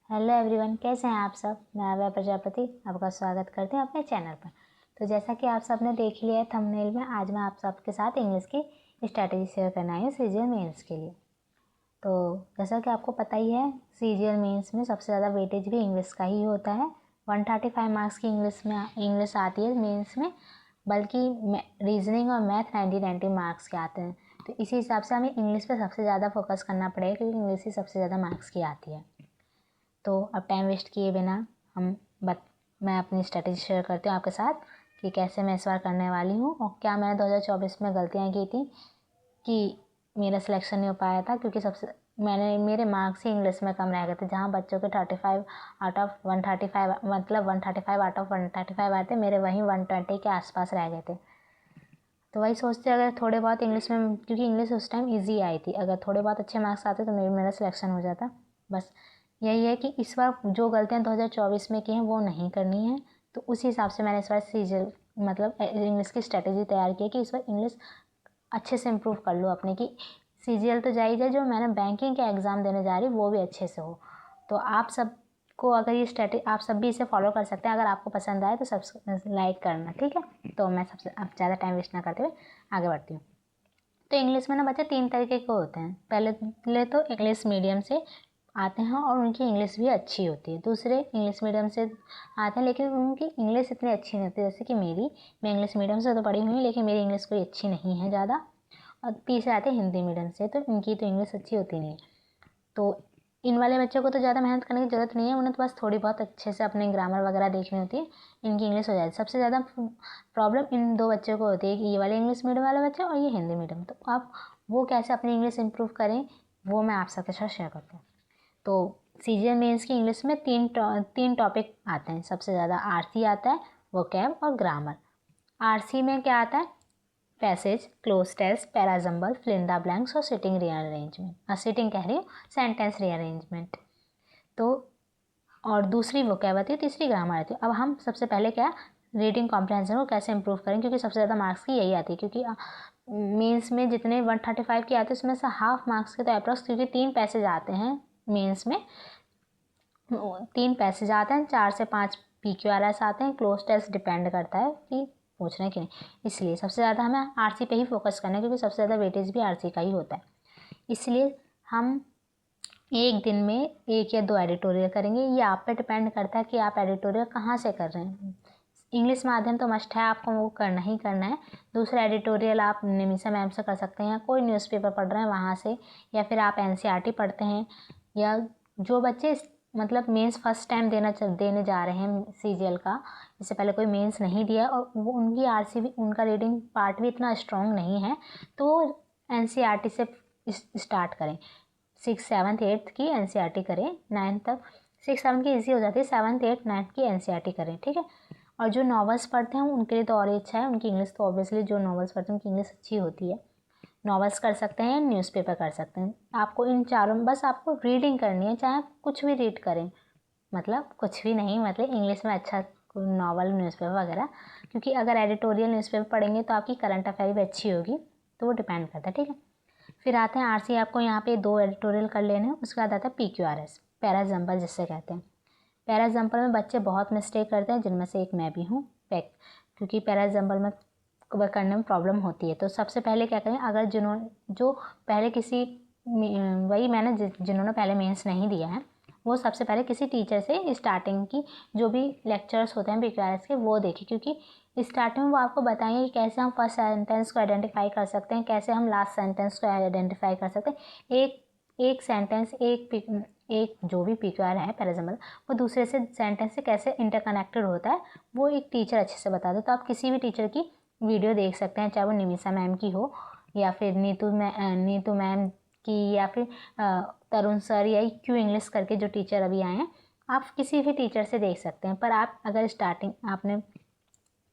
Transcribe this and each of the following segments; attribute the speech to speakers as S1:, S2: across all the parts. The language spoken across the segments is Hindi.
S1: हेलो एवरीवन, कैसे हैं आप सब। मैं आव्या प्रजापति आपका स्वागत करती हूँ अपने चैनल पर। तो जैसा कि आप सब ने देख लिया है थंबनेल में, आज मैं आप सबके साथ इंग्लिश की स्ट्रैटेजी शेयर करना आई हूँ सीजीएल मेंस के लिए। तो जैसा कि आपको पता ही है, सीजीएल मेंस में सबसे ज़्यादा वेटेज भी इंग्लिश का ही होता है। 135 मार्क्स की इंग्लिश आती है मेन्स में, बल्कि रीजनिंग और मैथ 90 मार्क्स के आते हैं। तो इसी हिसाब से हमें इंग्लिश पर सबसे ज़्यादा फोकस करना पड़ेगा, क्योंकि इंग्लिश ही सबसे ज़्यादा मार्क्स की आती है। तो अब टाइम वेस्ट किए बिना मैं अपनी स्ट्रेटेजी शेयर करती हूँ आपके साथ कि कैसे मैं इस बार करने वाली हूँ और क्या मैंने 2024 में गलतियाँ की थी कि मेरा सिलेक्शन नहीं हो पाया था, क्योंकि मेरे मार्क्स ही इंग्लिश में कम रह गए थे। जहाँ बच्चों के 35 आउट ऑफ 135 मतलब 135 आउट ऑफ 135 आए थे, मेरे वहीं 120 के आसपास रह गए थे। तो वही सोचते अगर थोड़े बहुत इंग्लिश में, क्योंकि इंग्लिश उस टाइम ईजी आई थी, अगर थोड़े बहुत अच्छे मार्क्स आते तो मेरा सिलेक्शन हो जाता। बस यही है कि इस बार जो गलतियाँ 2024 में की हैं वो नहीं करनी है। तो उसी हिसाब से मैंने इस बार सीजीएल मतलब इंग्लिश की स्ट्रेटेजी तैयार की है कि इस बार इंग्लिश अच्छे से इम्प्रूव कर लो अपने की। सीजीएल तो जाए, जो मैंने बैंकिंग के एग्ज़ाम देने जा रही वो भी अच्छे से हो। तो आप सबको अगर ये स्ट्रेटेजी, आप सब भी इसे फॉलो कर सकते हैं। अगर आपको पसंद आए तो सब्सक्राइब लाइक करना, ठीक है। तो मैं अब ज़्यादा टाइम वेस्ट ना करते हुए आगे बढ़ती हूँ। तो इंग्लिश में ना बच्चे 3 तरीके के होते हैं। पहले तो इंग्लिश मीडियम से आते हैं और उनकी इंग्लिश भी अच्छी होती है। दूसरे इंग्लिश मीडियम से आते हैं लेकिन उनकी इंग्लिश इतनी अच्छी नहीं होती, जैसे कि मैं इंग्लिश मीडियम से तो पढ़ी हुई हूँ लेकिन मेरी इंग्लिश कोई अच्छी नहीं है ज़्यादा। और तीसरे आते हैं हिंदी मीडियम से, तो इनकी तो इंग्लिश अच्छी होती नहीं है। तो इन वाले बच्चों को तो ज़्यादा मेहनत करने की ज़रूरत नहीं है, उन्हें तो बस थोड़ी बहुत अच्छे से अपने ग्रामर वगैरह देखनी होती है, इनकी इंग्लिश हो जाती है। सबसे ज़्यादा प्रॉब्लम इन दो बच्चों को होती है कि ये वाले इंग्लिश मीडियम वाले बच्चे और ये हिंदी मीडियम। तो आप वो कैसे अपनी इंग्लिश इम्प्रूव करें वो मैं आप सबके साथ शेयर करती हूँ। तो सीजीएल मेंस की इंग्लिश में तीन टॉपिक आते हैं सबसे ज़्यादा। आरसी आता है, वोकैब और ग्रामर। आरसी में क्या आता है? Passage, close test, parajumble, fill in the blanks और सिटिंग रीअरेंजमेंट। सिटिंग कह रही हूँ, सेंटेंस रीअरेंजमेंट। तो और दूसरी वोकैब आती है, तीसरी ग्रामर आती है। अब हम सबसे पहले क्या, रीडिंग कॉम्प्रहेंशन को कैसे इंप्रूव करें, क्योंकि सबसे ज़्यादा मार्क्स की यही आती है। क्योंकि मेंस में जितने 135 की आते हैं उसमें से हाफ मार्क्स के तो अप्रॉक्स, क्योंकि 3 पैसेज आते हैं मेंस में, 3 पैसेज आते हैं, 4 से 5 PQRS आते हैं। क्लोज टेस्ट डिपेंड करता है कि पूछ रहे हैं कि नहीं, इसलिए सबसे ज़्यादा हमें आरसी पे ही फोकस करना है, क्योंकि सबसे ज़्यादा वेटेज भी आरसी का ही होता है। इसलिए हम एक दिन में 1 या 2 एडिटोरियल करेंगे। ये आप पे डिपेंड करता है कि आप एडिटोरियल कहाँ से कर रहे हैं। इंग्लिश माध्यम तो मस्ट है, आपको वो करना ही करना है। दूसरा एडिटोरियल आप निमिषा मैम से कर सकते हैं, या कोई न्यूज़पेपर पढ़ रहे हैं वहाँ से, या फिर आप एनसीईआरटी पढ़ते हैं, या जो बच्चे मतलब मेंस फर्स्ट टाइम देने जा रहे हैं सीजीएल का, इससे पहले कोई मेंस नहीं दिया और वो उनकी आरसी भी, उनका रीडिंग पार्ट भी इतना स्ट्रॉन्ग नहीं है, तो एनसीईआरटी से स्टार्ट करें। 6, 7, 8 की एनसीईआरटी करें। 9 तक 6, 7 की ईजी हो जाती है, 7, 8, 9 की एनसीईआरटी करें, ठीक है। और जो नॉवेल्स पढ़ते हैं उनके लिए तो और अच्छा है, उनकी इंग्लिश तो ऑब्वियसली, जो नॉवेल्स पढ़ते हैं उनकी इंग्लिश अच्छी होती है। नॉवेल्स कर सकते हैं, न्यूज़पेपर कर सकते हैं। आपको इन चारों, बस आपको रीडिंग करनी है, चाहे कुछ भी रीड करें, मतलब कुछ भी नहीं, मतलब इंग्लिश में अच्छा नॉवल, न्यूज़पेपर वगैरह। क्योंकि अगर एडिटोरियल न्यूज़पेपर पढ़ेंगे तो आपकी करंट अफेयर भी अच्छी होगी, तो वो डिपेंड करता है, ठीक है। फिर आते हैं आरसी, आपको यहाँ पे 2 एडिटोरियल कर लेने हैं। उसके बाद आता है PQRS, पैराजम्पल जिससे कहते हैं। पैराजम्पल में बच्चे बहुत मिस्टेक करते हैं, जिनमें से एक मैं भी हूँ, क्योंकि पैराजम्पल में करने में प्रॉब्लम होती है। तो सबसे पहले क्या करें, अगर जो पहले किसी, वही मैंने जिन्होंने पहले मेंस नहीं दिया है, वो सबसे पहले किसी टीचर से स्टार्टिंग की जो भी लेक्चर्स होते हैं PQRS के वो देखें, क्योंकि स्टार्टिंग में वो आपको बताएंगे कि कैसे हम फर्स्ट सेंटेंस को आइडेंटिफाई कर सकते हैं, कैसे हम लास्ट सेंटेंस को आइडेंटिफाई कर सकते हैं। एक सेंटेंस, एक जो भी PQR है पैराजम्बल, वो दूसरे से सेंटेंस से कैसे इंटरकनेक्टेड होता है, वो एक टीचर अच्छे से बता दे। तो आप किसी भी टीचर की वीडियो देख सकते हैं, चाहे वो निमिषा मैम की हो, या फिर नीतू मैम की, या फिर तरुण सर, या क्यू इंग्लिश करके जो टीचर अभी आए हैं, आप किसी भी टीचर से देख सकते हैं। पर आप अगर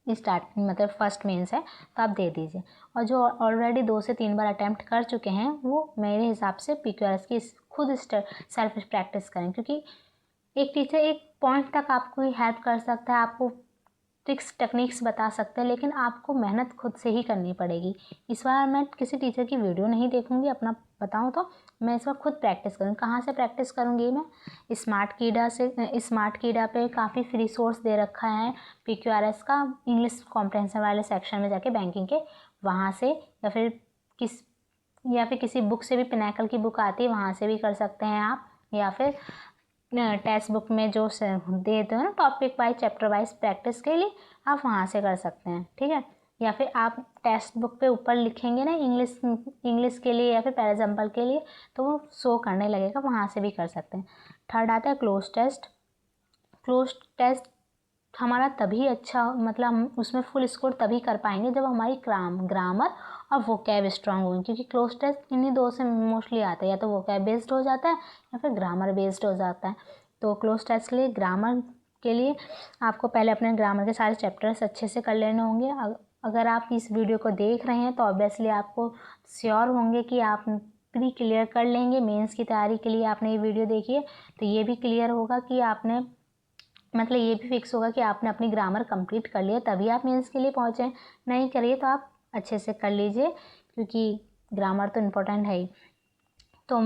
S1: मतलब फर्स्ट मेंस है तो आप दे दीजिए। और जो ऑलरेडी 2 से 3 बार अटैम्प्ट कर चुके हैं, वो मेरे हिसाब से PQRS की खुद सेल्फ प्रैक्टिस करें, क्योंकि एक टीचर एक पॉइंट तक आपको हेल्प कर सकता है, आपको ट्रिक्स टेक्निक्स बता सकते हैं, लेकिन आपको मेहनत खुद से ही करनी पड़ेगी। इस बार मैं किसी टीचर की वीडियो नहीं देखूंगी, अपना बताऊँ तो मैं इस वक्त खुद प्रैक्टिस करूँगी। कहाँ से प्रैक्टिस करूँगी मैं? स्मार्ट कीडा से। स्मार्ट कीडा पे काफ़ी फ्री सोर्स दे रखा है PQRS का, इंग्लिश कॉम्प्रहेंशन वाले सेक्शन में जाके बैंकिंग के, वहाँ से या फिर किसी बुक से भी, पिनाकल की बुक आती है वहाँ से भी कर सकते हैं आप, या फिर टेक्स्ट बुक में जो देते हो ना topic wise, chapter wise practice के लिए, आप वहाँ से कर सकते हैं। ठीक है, या फिर आप टेक्स्ट बुक पे ऊपर लिखेंगे ना इंग्लिश के लिए या फिर पैरा एग्जाम्पल के लिए, तो वो शो करने लगेगा, वहाँ से भी कर सकते हैं। थर्ड आता है क्लोज टेस्ट। क्लोज टेस्ट हमारा तभी अच्छा, मतलब हम उसमें फुल स्कोर तभी कर पाएंगे जब हमारी ग्रामर और वोकैब स्ट्रांग होगी, क्योंकि क्लोज टेस्ट इन्हीं दो से मोस्टली आता है, या तो वोकैब बेस्ड हो जाता है या फिर ग्रामर बेस्ड हो जाता है। तो क्लोज टेस्ट के लिए, ग्रामर के लिए आपको पहले अपने ग्रामर के सारे चैप्टर्स अच्छे से कर लेने होंगे। अगर आप इस वीडियो को देख रहे हैं तो ऑब्वियसली आपको श्योर होंगे कि आप प्री क्लियर कर लेंगे। मेंस की तैयारी के लिए आपने ये वीडियो देखी है तो ये भी क्लियर होगा कि आपने, मतलब ये भी फिक्स होगा कि आपने अपनी ग्रामर कंप्लीट कर लिया, तभी आप मेंस के लिए पहुँचे। नहीं करिए तो आप अच्छे से कर लीजिए, क्योंकि ग्रामर तो इम्पोर्टेंट है ही। तो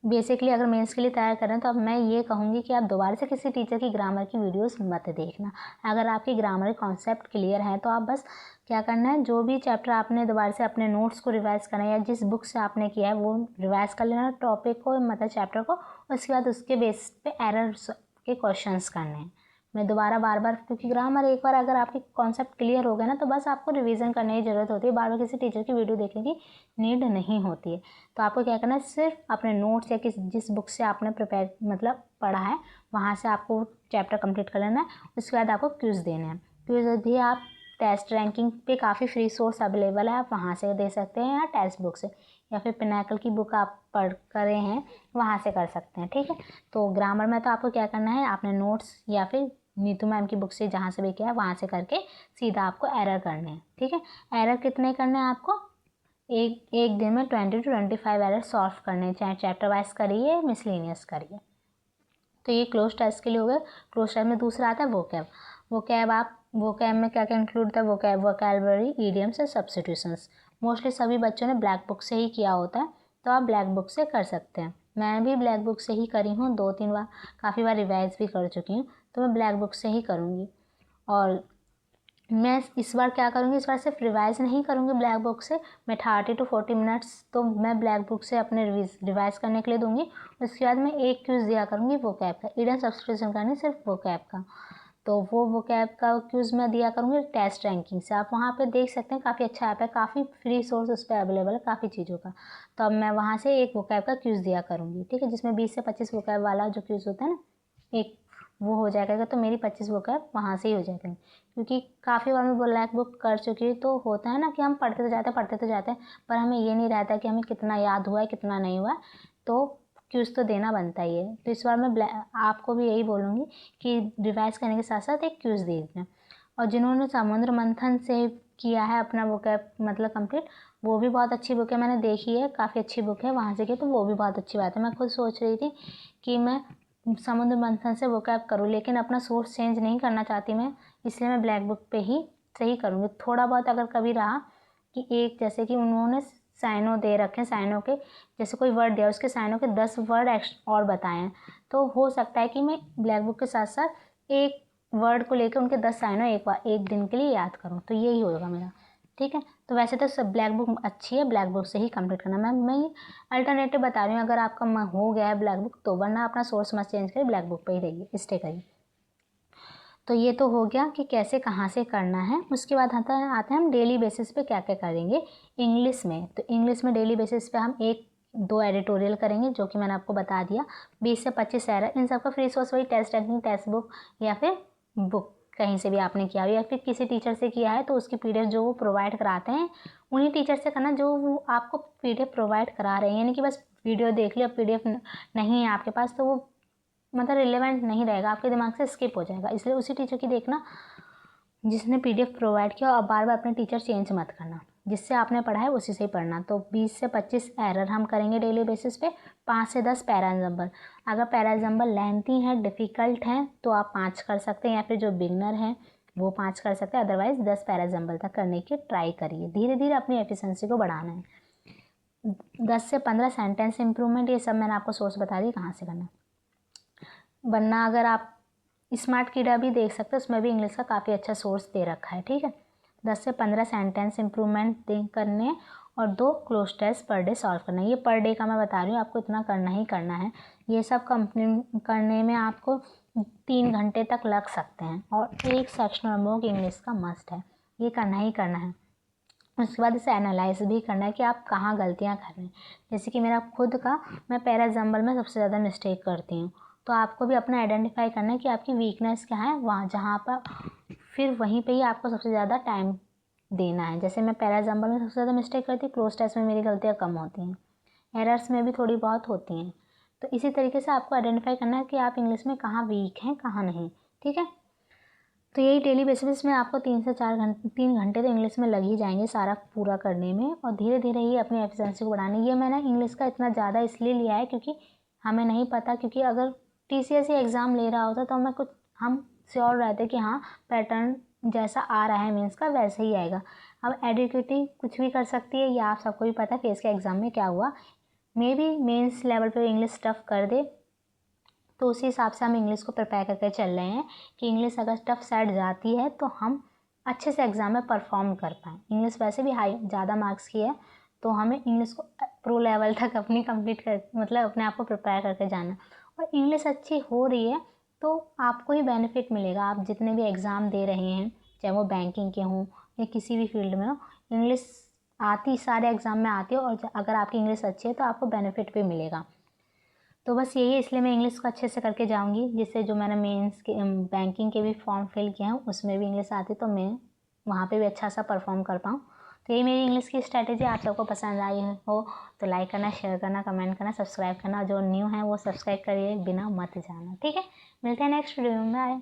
S1: बेसिकली अगर मेंस के लिए तैयार कर रहे हैं तो अब मैं ये कहूँगी कि आप दोबारा से किसी टीचर की ग्रामर की वीडियोस मत देखना। अगर आपकी ग्रामर के कॉन्सेप्ट क्लियर है तो आप बस क्या करना है, जो भी चैप्टर आपने दोबारा से अपने नोट्स को रिवाइज़ करना है या जिस बुक से आपने किया है वो रिवाइज़ कर लेना टॉपिक को, मतलब चैप्टर को। उसके बाद उसके बेस पे एरर्स के क्वेश्चंस करने हैं। मैं दोबारा बार बार, क्योंकि ग्रामर एक बार अगर आपके कॉन्सेप्ट क्लियर हो गए ना तो बस आपको रिवीजन करने की ज़रूरत होती है, बार बार किसी टीचर की वीडियो देखने की नीड नहीं होती है। तो आपको क्या करना है, सिर्फ अपने नोट्स या जिस बुक से आपने प्रिपेयर मतलब पढ़ा है वहाँ से आपको चैप्टर कंप्लीट कर लेना है। उसके बाद आपको क्विज़ देने हैं। क्विज़ भी आप टेस्ट रैंकिंग पे काफ़ी फ्री सोर्स अवेलेबल है, आप वहाँ से दे सकते हैं, या टेक्स्ट बुक से, या फिर पिनाकल की बुक आप पढ़ करे हैं वहाँ से कर सकते हैं। ठीक है, तो ग्रामर में तो आपको क्या करना है, आपने नोट्स या फिर नीतू मैम की बुक से जहाँ से भी किया है वहाँ से करके सीधा आपको एरर करने हैं। ठीक है, एरर कितने करने हैं आपको, एक दिन में 20 to 25 एरर सॉल्व करने, चाहे चैप्टर वाइज करिए मिसलेनियस करिए। तो ये क्लोज टेस्ट के लिए हो गया। क्लोज टेस्ट में दूसरा आता है वोकैब। वोकैब में क्या क्या इंक्लूड होता है, वोकैबुलरी, ईडियम्स और सब्स्टिट्यूशंस। मोस्टली सभी बच्चों ने ब्लैक बुक से ही किया होता है, तो आप ब्लैक बुक से कर सकते हैं। मैं भी ब्लैक बुक से ही करी हूँ, 2-3 बार, काफ़ी बार रिवाइज भी कर चुकी हूँ, तो मैं ब्लैक बुक से ही करूँगी। और मैं इस बार क्या करूँगी, इस बार सिर्फ रिवाइज नहीं करूँगी ब्लैक बुक से, मैं 30 to 40 मिनट्स तो मैं ब्लैक बुक से अपने रिवाइज करने के लिए दूंगी। उसके बाद मैं एक क्विज़ दिया करूँगी वोकैब का, ईडन सब्स्टिट्यूशन का नहीं, सिर्फ वोकैब का। तो वो वोकैब का क्विज़ मैं दिया करूँगी टेस्ट रैंकिंग से। आप वहाँ पे देख सकते हैं, काफ़ी अच्छा ऐप है, काफ़ी फ्री सोर्स उस पर अवेलेबल है काफ़ी चीज़ों का। तो अब मैं वहाँ से एक वोकैब का क्विज़ दिया करूँगी। ठीक है, जिसमें 20 से 25 वोकैब वाला जो क्विज़ होता है ना, एक वो हो जाएगा, तो मेरी 25 वोकैब वहाँ से ही हो जाएगी। क्योंकि काफ़ी बार मैं ब्लैक बुक कर चुकी हूँ, तो होता है ना कि हम पढ़ते तो जाते हैं पर हमें ये नहीं रहता कि हमें कितना याद हुआ है कितना नहीं हुआ है, तो क्विज़ तो देना बनता ही है। तो इस बार मैं आपको भी यही बोलूँगी कि रिवाइज करने के साथ साथ एक क्विज़ दे दें। और जिन्होंने समुद्र मंथन से किया है अपना वोकैब मतलब कंप्लीट, वो भी बहुत अच्छी बुक है, मैंने देखी है, काफ़ी अच्छी बुक है, वहाँ से की, तो वो भी बहुत अच्छी बात है। मैं खुद सोच रही थी कि मैं समुद्र मंथन से वोकैब करूँ, लेकिन अपना सोर्स चेंज नहीं करना चाहती मैं, इसलिए मैं ब्लैक बुक पे ही सही करूँगी। थोड़ा बहुत अगर कभी रहा कि एक, जैसे कि उन्होंने साइनो दे रखे, साइनो के जैसे कोई वर्ड दिया उसके साइनो के 10 वर्ड और बताए हैं, तो हो सकता है कि मैं ब्लैक बुक के साथ साथ एक वर्ड को लेकर उनके 10 साइनो एक दिन के लिए याद करूँ, तो यही होगा मेरा। ठीक है, तो वैसे तो सब ब्लैक बुक अच्छी है, ब्लैक बुक से ही कंप्लीट करना। मैं ये अल्टरनेटिव बता रही हूँ, अगर आपका हो गया है ब्लैक बुक तो, वरना अपना सोर्स मत चेंज करिए, ब्लैक बुक पे ही रहिए, स्टे करिए। तो ये तो हो गया कि कैसे कहाँ से करना है। उसके बाद आते हैं हम डेली बेसिस पे क्या क्या करेंगे इंग्लिश में। तो इंग्लिश में डेली बेसिस पे हम 1-2 एडिटोरियल करेंगे, जो कि मैंने आपको बता दिया। 20 से 25 एरर, इन सबका फ्री सोर्स वही टेस्ट रैंकिंग, टेक्स्ट बुक या फिर बुक कहीं से भी आपने किया हो, या फिर किसी टीचर से किया है तो उसकी PDF जो वो प्रोवाइड कराते हैं उन्हीं टीचर से करना जो वो आपको PDF प्रोवाइड करा रहे हैं। यानी कि बस वीडियो देख लिया, PDF नहीं है आपके पास, तो वो मतलब रिलेवेंट नहीं रहेगा, आपके दिमाग से स्किप हो जाएगा। इसलिए उसी टीचर की देखना जिसने PDF प्रोवाइड किया, और बार बार अपने टीचर चेंज मत करना, जिससे आपने पढ़ा है उसी से ही पढ़ना। तो 20 से 25 एरर हम करेंगे डेली बेसिस पे, 5 से 10 पैरा एग्जाम्पल। अगर पैरा एग्जाम्पल लेंथी हैं, डिफ़िकल्ट हैं, तो आप 5 कर सकते हैं, या फिर जो बिगनर हैं वो 5 कर सकते हैं। अदरवाइज़ 10 पैरा एग्जाम्पल तक करने की ट्राई करिए। धीरे धीरे अपनी एफिशिएंसी को बढ़ाना है। 10 से 15 सेंटेंस इम्प्रूवमेंट, ये सब मैंने आपको सोर्स बता दी कहाँ से करना। वरना अगर आप स्मार्ट किडा भी देख सकते हो, उसमें भी इंग्लिश का काफ़ी अच्छा सोर्स दे रखा है, ठीक है। 10 से 15 सेंटेंस इम्प्रूवमेंट करने और 2 close test per day solve करना। ये पर डे का मैं बता रही हूँ, आपको इतना करना ही करना है। ये सब कंप्लीट करने में आपको 3 घंटे तक लग सकते हैं और एक सेक्शनल मॉक इंग्लिश का मस्ट है, ये करना ही करना है। उसके बाद इसे एनालाइज भी करना है कि आप कहाँ गलतियाँ कर रहे हैं। जैसे कि मेरा खुद का, मैं पैराग्राम्बल में सबसे ज़्यादा मिस्टेक करती हूँ, तो आपको भी अपना आइडेंटिफाई करना है कि आपकी वीकनेस क्या है वहाँ, जहाँ पर फिर वहीं पे ही आपको सबसे ज़्यादा टाइम देना है। जैसे मैं पैराग्राम्बल में सबसे ज़्यादा मिस्टेक करती हूँ, क्लोज टेस्ट में मेरी गलतियाँ कम होती हैं, एरर्स में भी थोड़ी बहुत होती हैं। तो इसी तरीके से आपको आइडेंटिफाई करना है कि आप इंग्लिश में कहाँ वीक हैं कहाँ नहीं, ठीक है। तो यही डेली बेसिस में आपको 3 से 4 घंटे 3 घंटे तो इंग्लिश में लग ही जाएंगे सारा पूरा करने में, और धीरे धीरे ही अपनी एफिशिएंसी को बढ़ाने। ये मैंने इंग्लिश का इतना ज़्यादा इसलिए लिया है क्योंकि हमें नहीं पता, क्योंकि अगर TCS एग्ज़ाम ले रहा होता तो हम श्योर रहते कि हाँ पैटर्न जैसा आ रहा है मीन्स का वैसे ही आएगा। अब एडिक्विटी कुछ भी कर सकती है, ये आप सबको भी पता है फेस के एग्ज़ाम में क्या हुआ। मे बी मेंस लेवल पे इंग्लिश टफ कर दे, तो उसी हिसाब से हम इंग्लिश को प्रिपेयर करके चल रहे हैं कि इंग्लिश अगर टफ साइड जाती है तो हम अच्छे से एग्ज़ाम में परफॉर्म कर पाएँ। इंग्लिश वैसे भी हाई ज़्यादा मार्क्स की है, तो हमें इंग्लिश को प्रो लेवल तक अपनी कंप्लीट कर मतलब अपने आप को प्रिपेयर करके जाना। और इंग्लिश अच्छी हो रही है तो आपको ही बेनिफिट मिलेगा। आप जितने भी एग्ज़ाम दे रहे हैं, चाहे वो बैंकिंग के हों या किसी भी फील्ड में हो, इंग्लिश आती सारे एग्ज़ाम में आती है, और अगर आपकी इंग्लिश अच्छी है तो आपको बेनिफिट भी मिलेगा। तो बस यही है, इसलिए मैं इंग्लिश को अच्छे से करके जाऊंगी, जिससे जो मैंने मेंस के बैंकिंग के भी फॉर्म फिल किए हैं उसमें भी इंग्लिश आती तो मैं वहाँ पे भी अच्छा सा परफॉर्म कर पाऊँ। तो यही मेरी इंग्लिश की स्ट्रैटेजी। आप सबको पसंद आई हो तो लाइक करना, शेयर करना, कमेंट करना, सब्सक्राइब करना। जो न्यू है वो सब्सक्राइब करिए, बिना मत जाना, ठीक है। मिलते हैं नेक्स्ट वीडियो में, बाय।